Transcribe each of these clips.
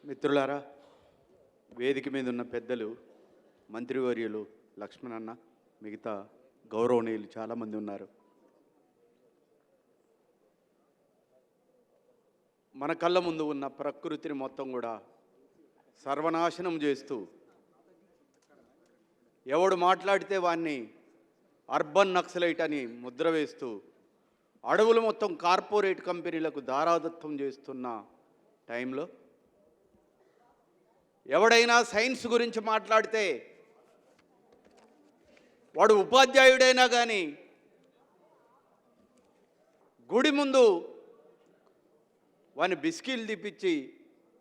మిత్రులారా, వేదిక మీద ఉన్న పెద్దలు, మంత్రివర్యులు లక్ష్మణన్న, మిగతా గౌరవనీయులు చాలామంది ఉన్నారు. మన కళ్ళ ముందు ఉన్న ప్రకృతిని మొత్తం కూడా సర్వనాశనం చేస్తూ, ఎవడు మాట్లాడితే వాన్ని అర్బన్ నక్సలైట్ అని ముద్ర వేస్తూ, అడవులు మొత్తం కార్పొరేట్ కంపెనీలకు దారాదత్తం చేస్తున్న టైంలో ఎవడైనా సైన్స్ గురించి మాట్లాడితే, వాడు ఉపాధ్యాయుడైనా కానీ గుడి ముందు వాని బిస్కీలు తిప్పించి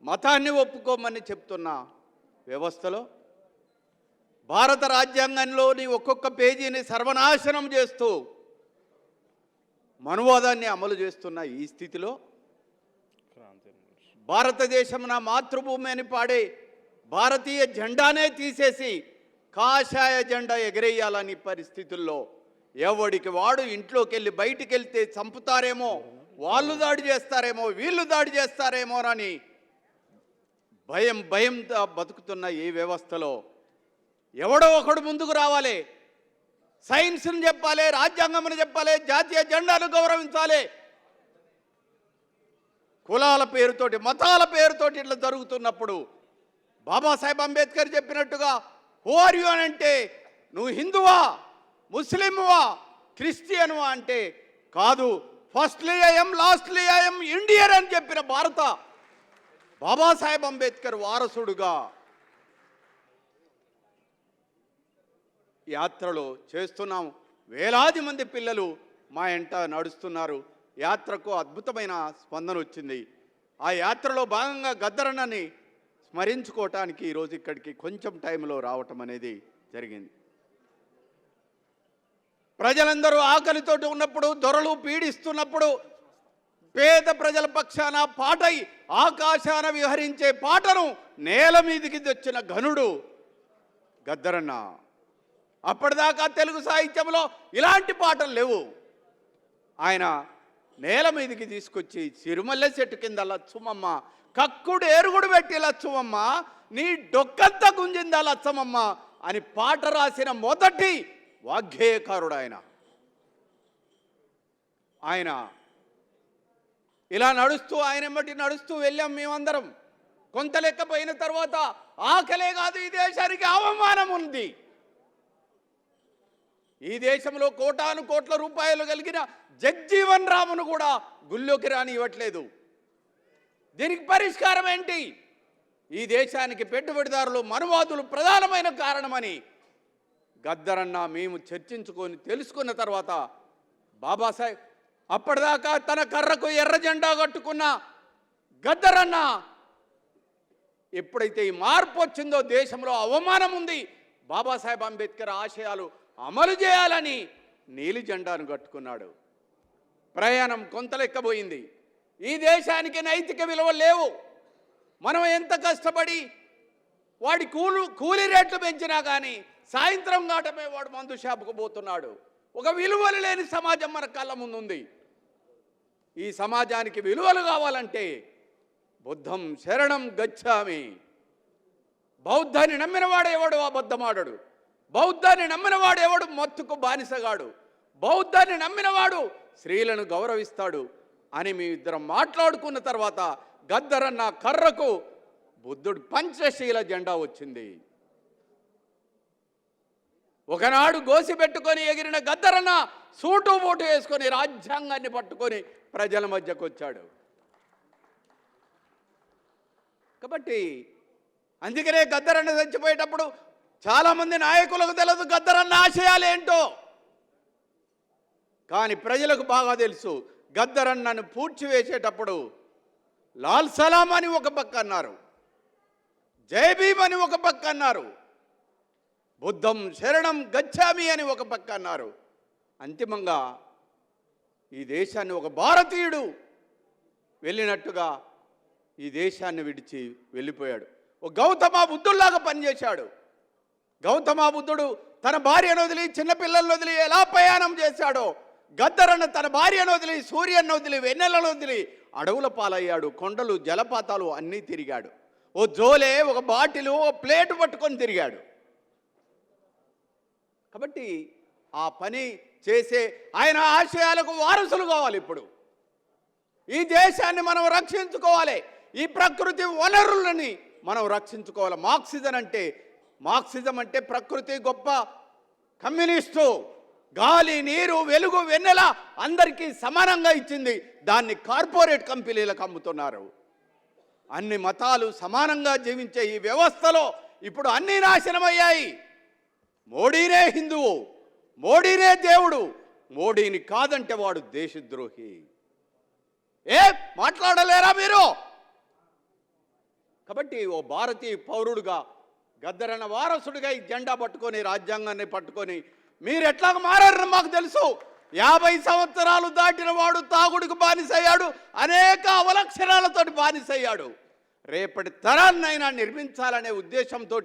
మతాన్ని ఒప్పుకోమని చెప్తున్న వ్యవస్థలో, భారత రాజ్యాంగంలోని ఒక్కొక్క పేజీని సర్వనాశనం చేస్తూ మనువాదాన్ని అమలు చేస్తున్న ఈ స్థితిలో, భారతదేశం నా మాతృభూమి అని పాడే భారతీయ జెండానే తీసేసి కాషాయ జెండా ఎగరేయాలని పరిస్థితుల్లో ఎవడికి వాడు ఇంట్లోకి వెళ్ళి బయటికి వెళ్తే చంపుతారేమో, వాళ్ళు దాడి చేస్తారేమో, వీళ్ళు దాడి చేస్తారేమోనని భయంతో బతుకుతున్న ఈ వ్యవస్థలో ఎవడో ఒకడు ముందుకు రావాలి, సైన్స్ని చెప్పాలి, రాజ్యాంగంని చెప్పాలి, జాతీయ జెండాను గౌరవించాలి. కులాల పేరుతోటి, మతాల పేరుతోటి ఇట్లా జరుగుతున్నప్పుడు బాబాసాహెబ్ అంబేద్కర్ చెప్పినట్టుగా హూ ఆర్ యు అని అంటే, నువ్వు హిందువా, ముస్లింవా, క్రిస్టియన్వా అంటే కాదు, firstly I'm lastly I'm Indian అని చెప్పిన భారత బాబాసాహెబ్ అంబేద్కర్ వారసుడుగా యాత్రలో చేస్తున్నాం. వేలాది మంది పిల్లలు మా ఎంట నడుస్తున్నారు. యాత్రకు అద్భుతమైన స్పందన వచ్చింది. ఆ యాత్రలో భాగంగా గద్దరన్నని స్మరించుకోవటానికి ఈరోజు ఇక్కడికి కొంచెం టైంలో రావటం అనేది జరిగింది. ప్రజలందరూ ఆకలితోటి ఉన్నప్పుడు, దొరలు పీడిస్తున్నప్పుడు పేద ప్రజల పక్షాన పాటై ఆకాశాన విహరించే పాటను నేల మీదికి తెచ్చిన ఘనుడు గద్దరన్న. అప్పటిదాకా తెలుగు సాహిత్యంలో ఇలాంటి పాటలు లేవు. ఆయన నేల మీదికి తీసుకొచ్చి సిరిమల్లె చెట్టు కింద లచ్చమమ్మ, కక్కుడు ఏరుగుడు పెట్టి లచ్చమమ్మ, నీ డొక్కంతా గుంజిందా లచ్చమమ్మ అని పాట రాసిన మొదటి వాగ్గేయకారుడు ఆయన. ఇలా నడుస్తూ, ఆయన ఎమ్మటి నడుస్తూ వెళ్ళాం మేమందరం. కొంత లెక్క పోయిన తర్వాత ఆకలే కాదు, ఈ దేశానికి అవమానం ఉంది. ఈ దేశంలో కోటాను కోట్ల రూపాయలు కలిగిన జగ్జీవన్ రామును కూడా గుళ్ళోకి రానివ్వట్లేదు. దీనికి పరిష్కారం ఏంటి? ఈ దేశానికి పెట్టుబడిదారులు, మనువాదులు ప్రధానమైన కారణమని గద్దరన్న మేము చర్చించుకొని తెలుసుకున్న తర్వాత, బాబాసాహెబ్ అప్పటిదాకా తన కర్రకు ఎర్ర జెండా కట్టుకున్న గద్దరన్న ఎప్పుడైతే ఈ మార్పు వచ్చిందో, దేశంలో అవమానం ఉంది, బాబాసాహెబ్ అంబేద్కర్ ఆశయాలు అమలు చేయాలని నీలి జెండాను కట్టుకున్నాడు. ప్రయాణం కొంత లెక్కబోయింది. ఈ దేశానికి నైతిక విలువలు లేవు. మనం ఎంత కష్టపడి వాడి కూలి రేట్లు పెంచినా కానీ సాయంత్రం గాటమే వాడు మందు షాపుకు పోతున్నాడు. ఒక విలువలు లేని సమాజం మన కళ్ళ ముందుంది. ఈ సమాజానికి విలువలు కావాలంటే బుద్ధం శరణం గచ్చామి. బౌద్ధాన్ని నమ్మినవాడు ఎవడు అబద్ధమాడడు. బౌద్ధాన్ని నమ్మినవాడు ఎవడు మత్తుకు బానిసగాడు. బౌద్ధాన్ని నమ్మినవాడు స్త్రీలను గౌరవిస్తాడు అని మీ ఇద్దరం మాట్లాడుకున్న తర్వాత గద్దరన్న కర్రకు బుద్ధుడు పంచశీల జెండా వచ్చింది. ఒకనాడు గోసి పెట్టుకొని ఎగిరిన గద్దరన్న సూటు బూటు వేసుకొని రాజ్యాంగాన్ని పట్టుకొని ప్రజల మధ్యకు వచ్చాడు. కాబట్టి అందుకనే గద్దరన్న చచ్చిపోయేటప్పుడు చాలామంది నాయకులకు తెలియదు గద్దరన్న ఆశయాలు ఏంటో, కానీ ప్రజలకు బాగా తెలుసు. గద్దరన్నను పూడ్చివేసేటప్పుడు లాల్ సలాం అని ఒక పక్క అన్నారు, జై భీమ్ అని ఒక పక్క అన్నారు, బుద్ధం శరణం గచ్చామి అని ఒక పక్క అన్నారు. అంతిమంగా ఈ దేశాన్ని ఒక భారతీయుడు వెళ్ళినట్టుగా ఈ దేశాన్ని విడిచి వెళ్ళిపోయాడు. ఒక గౌతమ బుద్ధుల్లాగా పనిచేశాడు. గౌతమ బుద్ధుడు తన భార్యను వదిలి, చిన్నపిల్లలను వదిలి ఎలా ప్రయాణం చేశాడో, గద్దరన్న తన భార్యను వదిలి, సూర్యను వదిలి, వెన్నెలను వదిలి అడవుల పాలయ్యాడు. కొండలు, జలపాతాలు అన్నీ తిరిగాడు. ఓ జోలే, ఒక బాటిలు, ఒక ప్లేటు పట్టుకొని తిరిగాడు. కాబట్టి ఆ పని చేసే ఆయన ఆశయాలకు వారసులు కావాలి. ఇప్పుడు ఈ దేశాన్ని మనం రక్షించుకోవాలి, ఈ ప్రకృతి వనరులని మనం రక్షించుకోవాలి. మార్క్సిజం అంటే ప్రకృతి గొప్ప, కమ్యూనిస్టు గాలి, నీరు, వెలుగు, వెన్నెల అందరికీ సమానంగా ఇచ్చింది, దాన్ని కార్పొరేట్ కంపెనీలకు అమ్ముతున్నారు. అన్ని మతాలు సమానంగా జీవించే ఈ వ్యవస్థలో ఇప్పుడు అన్నీ నాశనమయ్యాయి. మోడీనే హిందువు, మోడీనే దేవుడు, మోడీని కాదంటే వాడు దేశద్రోహి. మాట్లాడలేరా మీరు? కాబట్టి ఓ భారతీయ పౌరుడుగా, గద్దరన్న వారసుడిగా ఈ జెండా పట్టుకొని, రాజ్యాంగాన్ని పట్టుకొని మీరు ఎట్లా మారారని మాకు తెలుసు. 50 సంవత్సరాలు దాటిన వాడు తాగుడికి బానిసయ్యాడు, అనేక అవలక్షణాలతోటి బానిసయ్యాడు. రేపటి తరాన్నైనా నిర్మించాలనే ఉద్దేశంతో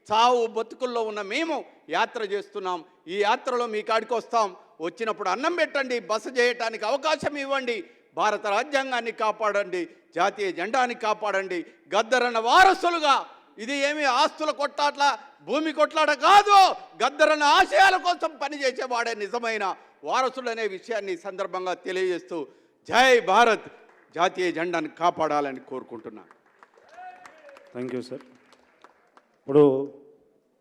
చావు బతుకుల్లో ఉన్న మేము యాత్ర చేస్తున్నాం. ఈ యాత్రలో మీ కాడికి వస్తాం. వచ్చినప్పుడు అన్నం పెట్టండి, బస చేయటానికి అవకాశం ఇవ్వండి, భారత రాజ్యాంగాన్ని కాపాడండి, జాతీయ జెండాని కాపాడండి. గద్దరన్న వారసులుగా ఇది ఏమి ఆస్తుల కొట్లాట, భూమి కొట్లాట కాదు, గద్దరన్న ఆశయాల కోసం పనిచేసేవాడే నిజమైన వారసుడు అనే విషయాన్ని సందర్భంగా తెలియజేస్తూ జై భారత్, జాతీయ జెండాను కాపాడాలని కోరుకుంటున్నాను. Thank you sir. ఇప్పుడు